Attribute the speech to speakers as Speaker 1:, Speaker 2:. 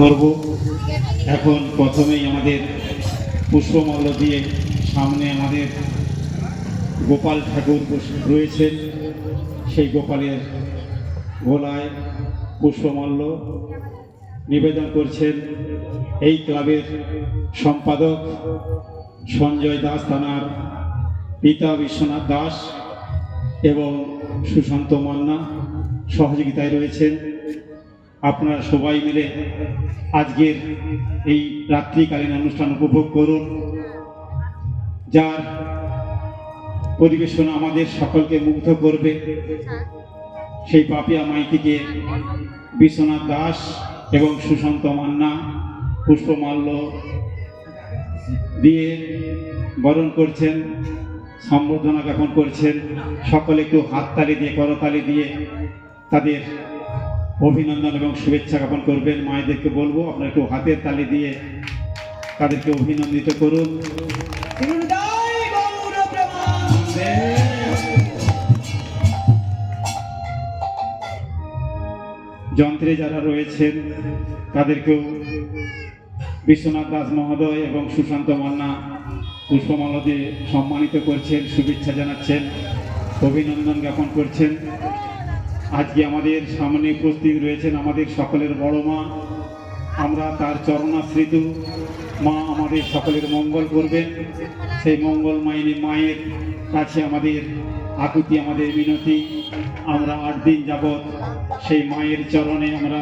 Speaker 1: করব। এখন প্রথমেই আমাদের পুষ্পমাল্য দিয়ে সামনে আমাদের গোপাল ঠাকুর রয়েছেন, সেই গোপালের গলায় পুষ্পমাল্য নিবেদন করছেন এই ক্লাবের সম্পাদক সঞ্জয় দাস, থানার পিতা বিশ্বনাথ দাস এবং সুশান্ত মান্না সহযোগিতায় রয়েছেন। আপনারা সবাই মিলে আজকের এই রাত্রিকালীন অনুষ্ঠান উপভোগ করুন, যার পরিবেশন আমাদের সকলকে মুগ্ধ করবে। সেই পাপিয়া মাইতিকে বিশ্বনাথ দাস এবং সুশান্ত মান্না পুষ্পমাল্য দিয়ে বরণ করছেন, সম্বর্ধনা জ্ঞাপন করছেন। সকলে একটু হাততালি দিয়ে, করতালি দিয়ে তাদের অভিনন্দন এবং শুভেচ্ছা জ্ঞাপন করবেন। মায়েদেরকে বলবো আপনারা একটু হাতের তালি দিয়ে তাদেরকে অভিনন্দিত করুন। যন্ত্রে যারা রয়েছেন তাদেরকেও বিশ্বনাথ দাস মহোদয় এবং সুশান্ত মান্না পুষ্পমাল্য দিয়ে সম্মানিত করছেন, শুভেচ্ছা জানাচ্ছেন, অভিনন্দন জ্ঞাপন করছেন। আজকে আমাদের সামনে উপস্থিত রয়েছেন আমাদের সকলের বড় মা। আমরা তার চরণাশ্রিত, মা আমাদের সকলের মঙ্গল করবেন। সেই মঙ্গলময়ী মায়ের কাছে আমাদের আকুতি, আমাদের মিনতি। আমরা 8 দিন যাবৎ সেই মায়ের চরণে আমরা